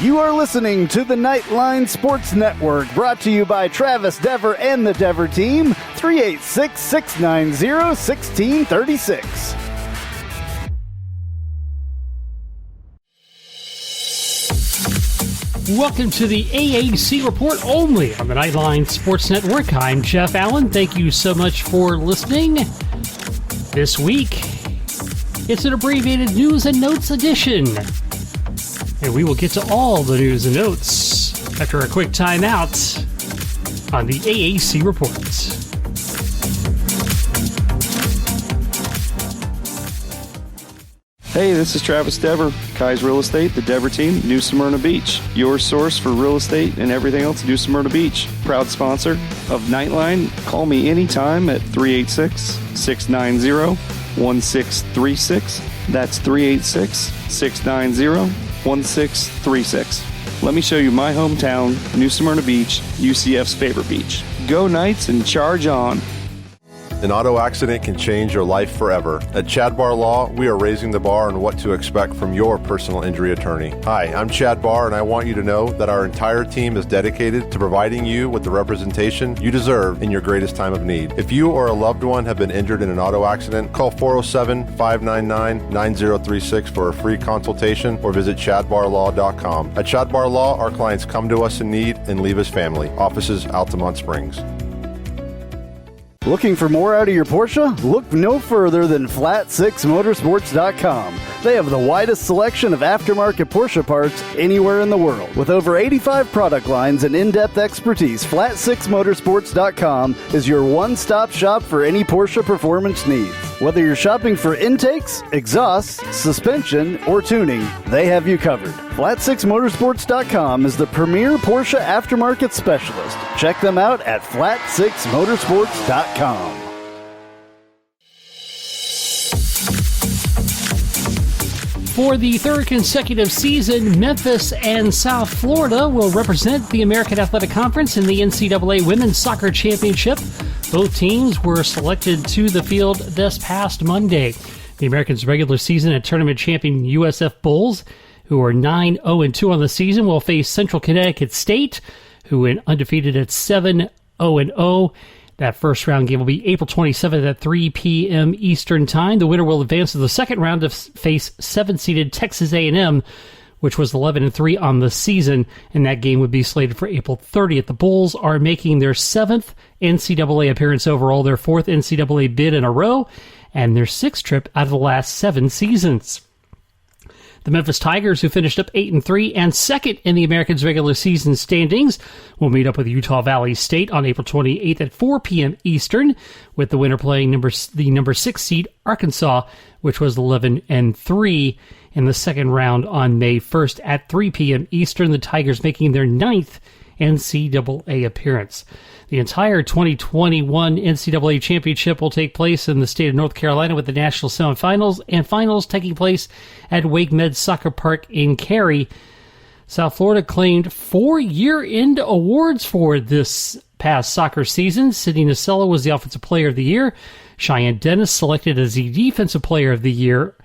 You are listening to the Nightline Sports Network, brought to you by Travis Dever and the Dever team, 386-690-1636. Welcome to the AAC Report only on the Nightline Sports Network. I'm Jeff Allen. Thank you so much for listening. This week, it's an abbreviated news and notes edition. And we will get to all the news and notes after a quick time out on the AAC Report. Hey, this is Travis Dever, Kai's Real Estate, the Dever team, New Smyrna Beach. Your source for real estate and everything else at New Smyrna Beach. Proud sponsor of Nightline. Call me anytime at 386-690-1636. That's 386-690-1636. Let me show you my hometown, New Smyrna Beach, UCF's favorite beach. Go Knights and charge on. An auto accident can change your life forever. At Chad Barr Law, we are raising the bar on what to expect from your personal injury attorney. Hi, I'm Chad Barr, and I want you to know that our entire team is dedicated to providing you with the representation you deserve in your greatest time of need. If you or a loved one have been injured in an auto accident, call 407-599-9036 for a free consultation or visit chadbarlaw.com. At Chad Barr Law, our clients come to us in need and leave as family. Offices, Altamont Springs. Looking for more out of your Porsche? Look no further than Flat6Motorsports.com. They have the widest selection of aftermarket Porsche parts anywhere in the world. With over 85 product lines and in-depth expertise, Flat6Motorsports.com is your one-stop shop for any Porsche performance needs. Whether you're shopping for intakes, exhausts, suspension, or tuning, they have you covered. Flat6Motorsports.com is the premier Porsche aftermarket specialist. Check them out at Flat6Motorsports.com. For the third consecutive season, Memphis and South Florida will represent the American Athletic Conference in the NCAA Women's Soccer Championship. Both teams were selected to the field this past Monday. The Americans' regular season and tournament champion USF Bulls, who are 9-0-2 on the season, will face Central Connecticut State, who went undefeated at 7-0-0. That first round game will be April 27th at 3 p.m. Eastern Time. The winner will advance to the second round to face 7-seeded Texas A&M, which was 11-3 on the season, and that game would be slated for April 30th. The Bulls are making their 7th NCAA appearance overall, their 4th NCAA bid in a row, and their 6th trip out of the last 7 seasons. The Memphis Tigers, who finished up 8-3 and second in the Americans' regular season standings, will meet up with Utah Valley State on April 28th at 4 p.m. Eastern, with the winner playing the number 6 seed Arkansas, which was 11-3 in the second round on May 1st at 3 p.m. Eastern. The Tigers making their 9th NCAA appearance. The entire 2021 NCAA championship will take place in the state of North Carolina, with the national semifinals and finals taking place at Wake Med Soccer Park in Cary. South Florida claimed 4 year-end awards for this past soccer season. Sydney Nasello was the Offensive Player of the Year. Cheyenne Dennis selected as the Defensive Player of the Year.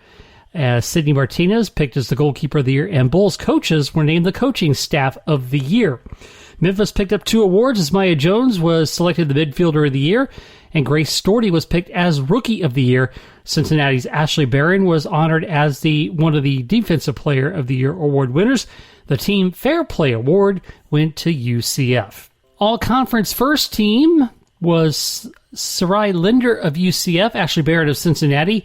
Sidney Martinez picked as the Goalkeeper of the Year, and Bulls coaches were named the Coaching Staff of the Year. Memphis picked up 2 awards as Maya Jones was selected the Midfielder of the Year, and Grace Storty was picked as Rookie of the Year. Cincinnati's Ashley Barron was honored as one of the Defensive Player of the Year award winners. The Team Fair Play Award went to UCF. All-Conference First Team was Sarai Linder of UCF, Ashley Barron of Cincinnati,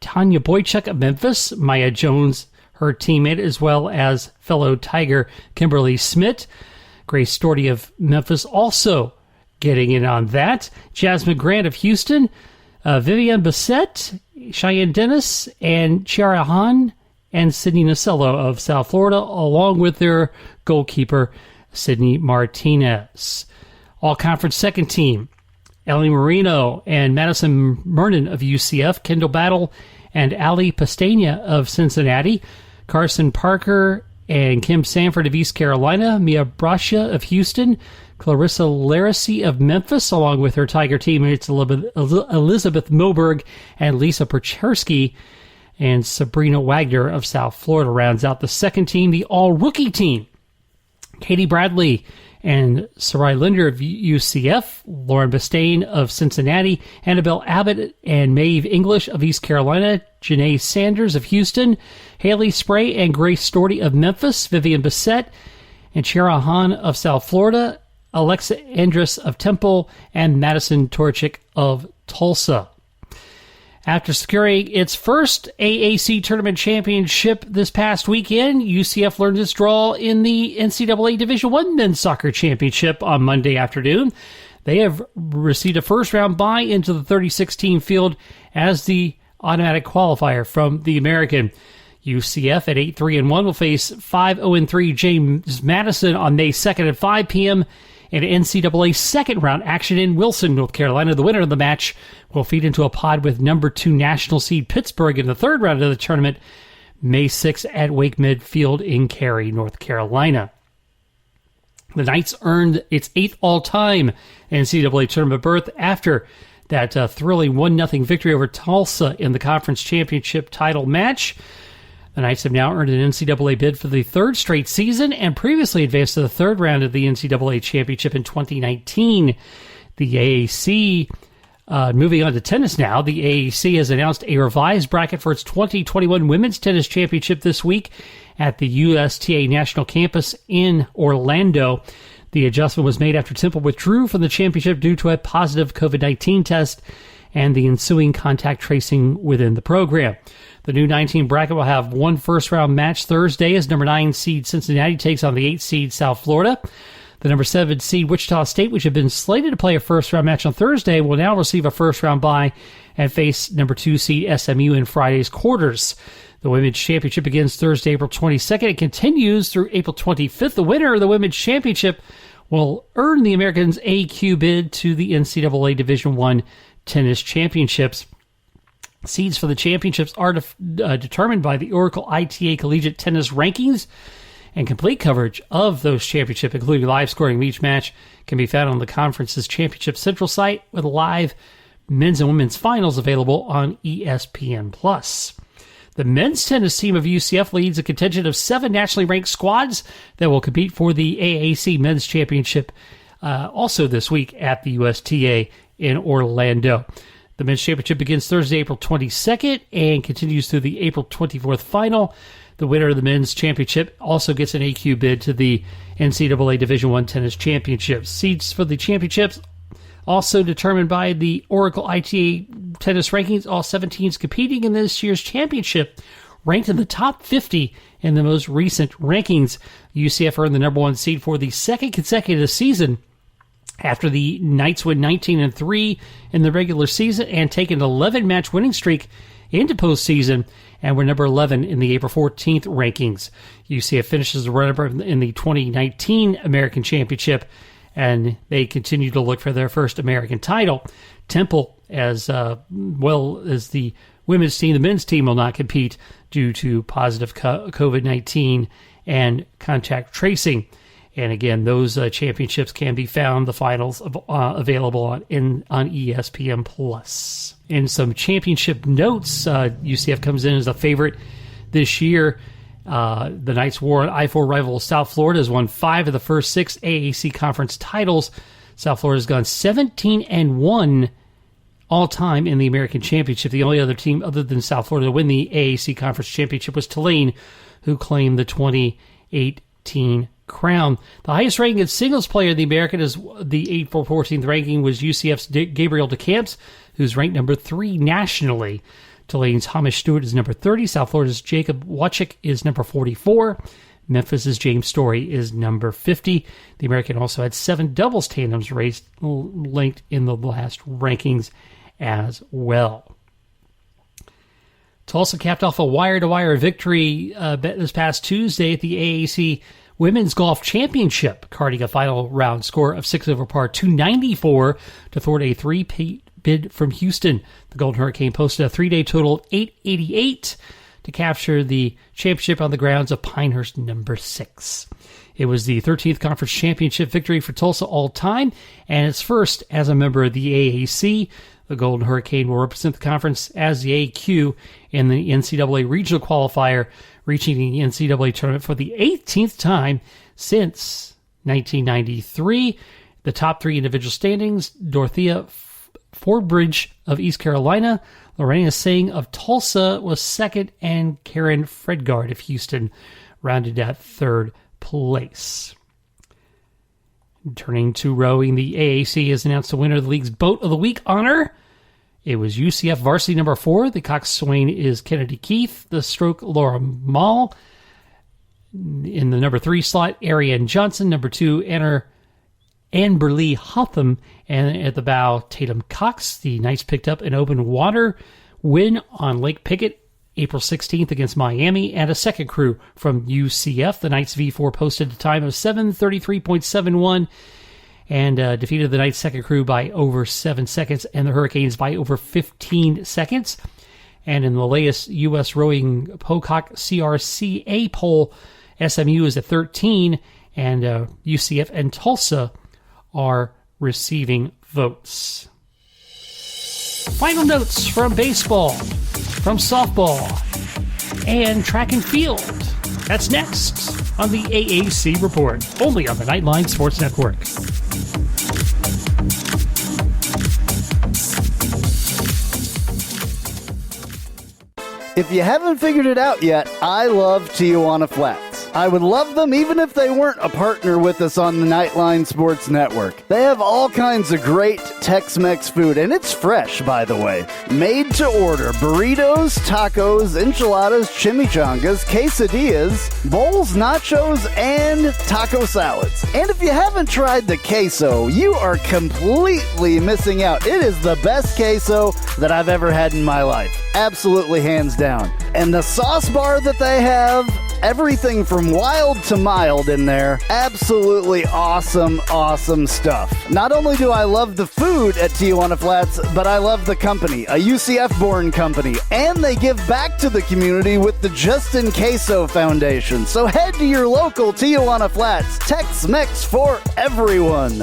Tanya Boychuk of Memphis, Maya Jones, her teammate, as well as fellow Tiger Kimberly Smith. Grace Storty of Memphis also getting in on that. Jasmine Grant of Houston, Vivian Bissett, Cheyenne Dennis, and Chiara Hahn, and Sydney Nasello of South Florida, along with their goalkeeper, Sydney Martinez. All-Conference Second Team, Ellie Marino and Madison Mernon of UCF, Kendall Battle and Ali Pestana of Cincinnati, Carson Parker and Kim Sanford of East Carolina, Mia Brascia of Houston, Clarissa Laracy of Memphis, along with her Tiger teammates Elizabeth Milberg and Lisa Perchersky, and Sabrina Wagner of South Florida rounds out the second team. The all-rookie team Katie Bradley and Sarai Linder of UCF, Lauren Bastain of Cincinnati, Annabelle Abbott and Maeve English of East Carolina, Janae Sanders of Houston, Haley Spray and Grace Storty of Memphis, Vivian Bissett and Chera Hahn of South Florida, Alexa Andrus of Temple, and Madison Torchik of Tulsa. After securing its first AAC tournament championship this past weekend, UCF learned its draw in the NCAA Division I Men's Soccer Championship on Monday afternoon. They have received a first-round bye into the 36-team field as the automatic qualifier from the American. UCF at 8-3-1 will face 5-0-3 James Madison on May 2nd at 5 p.m., and NCAA second-round action in Wilson, North Carolina. The winner of the match will feed into a pod with number 2 national seed Pittsburgh in the third round of the tournament, May 6th at Wake Midfield in Cary, North Carolina. The Knights earned its 8th all-time NCAA tournament berth after that thrilling 1-0 victory over Tulsa in the conference championship title match. The Knights have now earned an NCAA bid for the third straight season and previously advanced to the third round of the NCAA championship in 2019. The AAC, moving on to tennis now, the AAC has announced a revised bracket for its 2021 Women's Tennis Championship this week at the USTA National Campus in Orlando. The adjustment was made after Temple withdrew from the championship due to a positive COVID-19 test and the ensuing contact tracing within the program. The new 19 bracket will have one first-round match Thursday as number 9 seed Cincinnati takes on the 8 seed South Florida. The number 7 seed Wichita State, which had been slated to play a first-round match on Thursday, will now receive a first-round bye and face number 2 seed SMU in Friday's quarters. The Women's Championship begins Thursday, April 22nd. It continues through April 25th. The winner of the Women's Championship will earn the Americans' AQ bid to the NCAA Division I Tennis Championships. Seeds for the championships are determined by the Oracle ITA Collegiate Tennis Rankings, and complete coverage of those championships, including live scoring of each match, can be found on the conference's Championship Central site with live men's and women's finals available on ESPN+. The men's tennis team of UCF leads a contingent of 7 nationally ranked squads that will compete for the AAC Men's Championship also this week at the USTA in Orlando. The men's championship begins Thursday, April 22nd, and continues through the April 24th final. The winner of the men's championship also gets an AQ bid to the NCAA Division I Tennis Championships. Seeds for the championships also determined by the Oracle ITA Tennis Rankings. All 7 teams competing in this year's championship ranked in the top 50 in the most recent rankings. UCF earned the number 1 seed for the second consecutive season after the Knights went 19-3 in the regular season and take an 11-match winning streak into postseason, and were number 11 in the April 14th rankings. UCF finishes the runner-up in the 2019 American Championship, and they continue to look for their first American title. Temple, as well as the women's team, the men's team will not compete due to positive COVID-19 and contact tracing. And again, those championships can be found, the finals, available on ESPN+. In some championship notes, UCF comes in as a favorite this year. The Knights wore an I-4 rival South Florida, has won 5 of the first 6 AAC conference titles. South Florida has gone 17-1 all-time in the American Championship. The only other team other than South Florida to win the AAC conference championship was Tulane, who claimed the 2018 crown. The highest ranking singles player in the American is the 814th ranking was UCF's Gabriel DeCamps, who's ranked number 3 nationally. Tulane's Hamish Stewart is number 30. South Florida's Jacob Wachik is number 44. Memphis's James Story is number 50. The American also had 7 doubles tandems linked in the last rankings as well. Tulsa capped off a wire-to-wire victory this past Tuesday at the AAC Women's Golf Championship, carding a final round score of 6 over par 294 to thwart a 3-peat bid from Houston. The Golden Hurricane posted a 3-day total of 888 to capture the championship on the grounds of Pinehurst number 6. It was the 13th conference championship victory for Tulsa all time, and its first as a member of the AAC. The Golden Hurricane will represent the conference as the AQ in the NCAA regional qualifier, reaching the NCAA tournament for the 18th time since 1993. The top 3 individual standings: Dorothea Fordbridge of East Carolina, Lorena Singh of Tulsa was second, and Karen Fredgard of Houston rounded out third place. Turning to rowing, the AAC has announced the winner of the league's Boat of the Week honor. It was UCF varsity number 4. The coxswain is Kennedy Keith. The stroke, Laura Mall. In the number 3 slot, Ariane Johnson. Number 2, Amberly Hotham. And at the bow, Tatum Cox. The Knights picked up an open water win on Lake Pickett April 16th against Miami, and a second crew from UCF. The Knights V4 posted a time of 7:33.71 and defeated the Knights second crew by over 7 seconds, and the Hurricanes by over 15 seconds. And in the latest U.S. Rowing Pocock CRCA poll, SMU is at 13, and UCF and Tulsa are receiving votes. Final notes from baseball, from softball, and track and field. That's next on the AAC Report, only on the Nightline Sports Network. If you haven't figured it out yet, I love Tijuana Flats. I would love them even if they weren't a partner with us on the Nightline Sports Network. They have all kinds of great Tex-Mex food, and it's fresh, by the way. Made to order burritos, tacos, enchiladas, chimichangas, quesadillas, bowls, nachos, and taco salads. And if you haven't tried the queso, you are completely missing out. It is the best queso that I've ever had in my life. Absolutely hands down. And the sauce bar that they have, everything from wild to mild in there. Absolutely awesome, awesome stuff. Not only do I love the food at Tijuana Flats, but I love the company, a UCF-born company. And they give back to the community with the Justin Queso Foundation. So head to your local Tijuana Flats. Tex-Mex for everyone.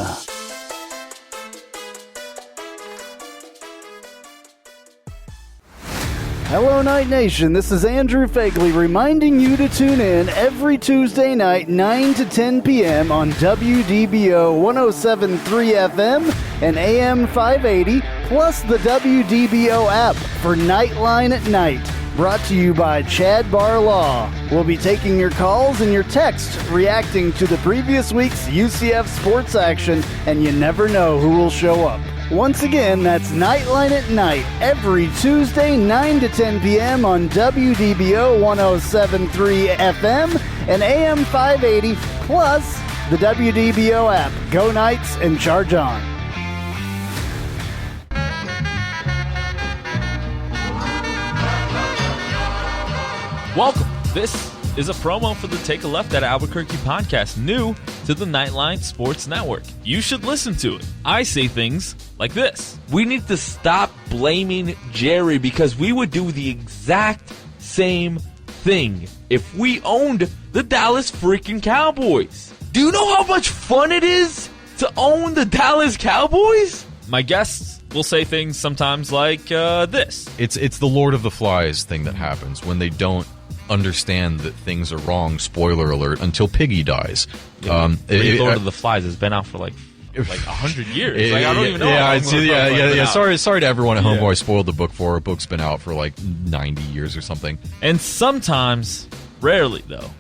Hello, Night Nation. This is Andrew Fagley reminding you to tune in every Tuesday night, 9 to 10 p.m. on WDBO 107.3 FM and AM 580, plus the WDBO app for Nightline at Night. Brought to you by Chad Bar Law. We'll be taking your calls and your texts reacting to the previous week's UCF sports action, and you never know who will show up. Once again, that's Nightline at Night, every Tuesday, 9 to 10 p.m. on WDBO 107.3 FM and AM 580, plus the WDBO app. Go Knights and charge on. Welcome. This is a promo for the Take a Left at Albuquerque podcast, new to the Nightline Sports Network. You should listen to it. I say things like this. We need to stop blaming Jerry because we would do the exact same thing if we owned the Dallas freaking Cowboys. Do you know how much fun it is to own the Dallas Cowboys? My guests will say things sometimes like this. It's the Lord of the Flies thing that happens when they don't understand that things are wrong, spoiler alert, until Piggy dies. Lord of the Flies has been out for like 100 years. I don't even know. Sorry to everyone at home who I spoiled the book for. A book's been out for like 90 years or something. And sometimes, rarely though,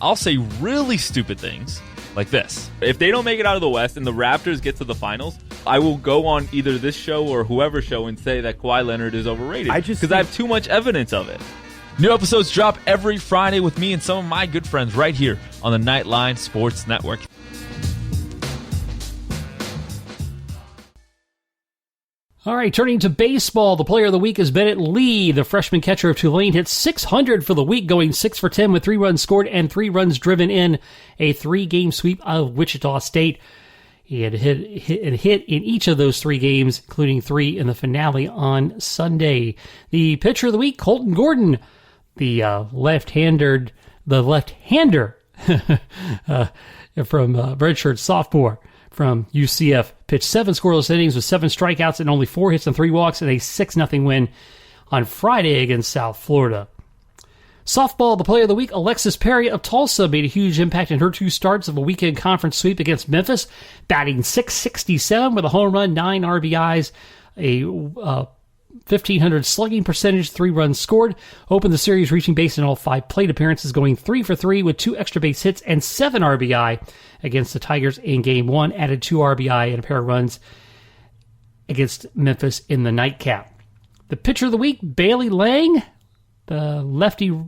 I'll say really stupid things like this. If they don't make it out of the West and the Raptors get to the finals, I will go on either this show or whoever's show and say that Kawhi Leonard is overrated. Because I have too much evidence of it. New episodes drop every Friday with me and some of my good friends right here on the Nightline Sports Network. All right, turning to baseball, the player of the week is Bennett Lee. The freshman catcher of Tulane hit .600 for the week, going 6 for 10 with 3 runs scored and 3 runs driven in a 3-game sweep of Wichita State. He had hit in each of those 3 games, including 3 in the finale on Sunday. The pitcher of the week, Colton Gordon. the left-hander from redshirt sophomore from UCF, pitched 7 scoreless innings with 7 strikeouts and only 4 hits and 3 walks in a 6-0 win on Friday against South Florida. Softball, the player of the week, Alexis Perry of Tulsa, made a huge impact in her 2 starts of a weekend conference sweep against Memphis, batting .667 with a home run, 9 RBIs, a 1,500 slugging percentage, 3 runs scored. Opened the series reaching base in all 5 plate appearances, going 3 for 3 with 2 extra base hits and 7 RBI against the Tigers in Game 1. Added 2 RBI and a pair of runs against Memphis in the nightcap. The pitcher of the week, Bailey Lang, the lefty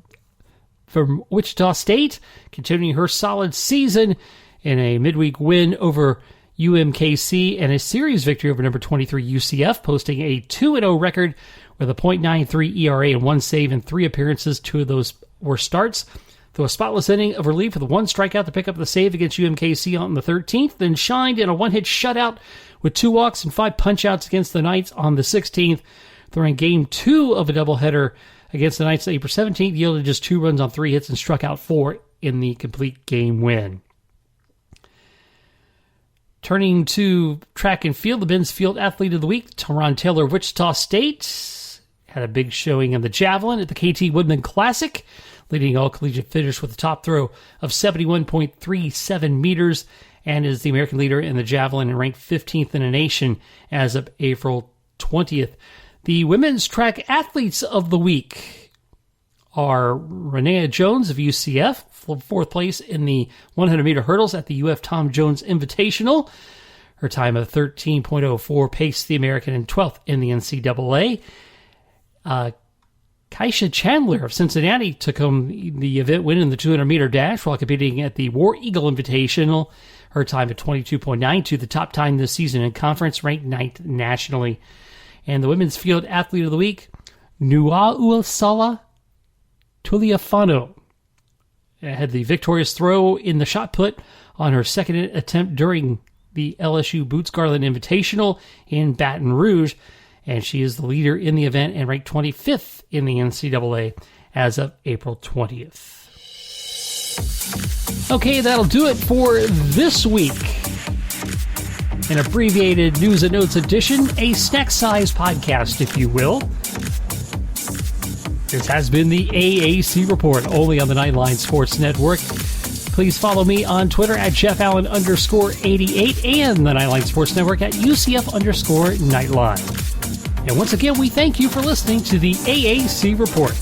from Wichita State, continuing her solid season in a midweek win over UMKC and a series victory over number 23 UCF, posting a 2-0 record with a .93 ERA and 1 save in 3 appearances. 2 of those were starts. Through a spotless inning of relief with 1 strikeout to pick up the save against UMKC on the 13th, then shined in a 1-hit shutout with 2 walks and 5 punch-outs against the Knights on the 16th. During Game 2 of a doubleheader against the Knights on April 17th, yielded just 2 runs on 3 hits and struck out 4 in the complete game win. Turning to track and field, the men's field athlete of the week, Teron Taylor of Wichita State, had a big showing in the javelin at the KT Woodman Classic, leading all collegiate finish with a top throw of 71.37 meters, and is the American leader in the javelin and ranked 15th in the nation as of April 20th. The women's track athletes of the week are Renea Jones of UCF, 4th place in the 100-meter hurdles at the UF Tom Jones Invitational. Her time of 13.04 paced the American and 12th in the NCAA. Kaisha Chandler of Cincinnati took home the event win in the 200-meter dash while competing at the War Eagle Invitational. Her time of 22.92, the top time this season in conference, ranked 9th nationally. And the women's field athlete of the week, Nua'uasala Tuliafano, had the victorious throw in the shot put on her second attempt during the LSU Boots Garland Invitational in Baton Rouge, and she is the leader in the event and ranked 25th in the NCAA as of April 20th. Okay, that'll do it for this week. An abbreviated news and notes edition, a snack-sized podcast, if you will. This has been the AAC Report, only on the Nightline Sports Network. Please follow me on Twitter at JeffAllen_88 and the Nightline Sports Network at UCF_Nightline. And once again, we thank you for listening to the AAC Report.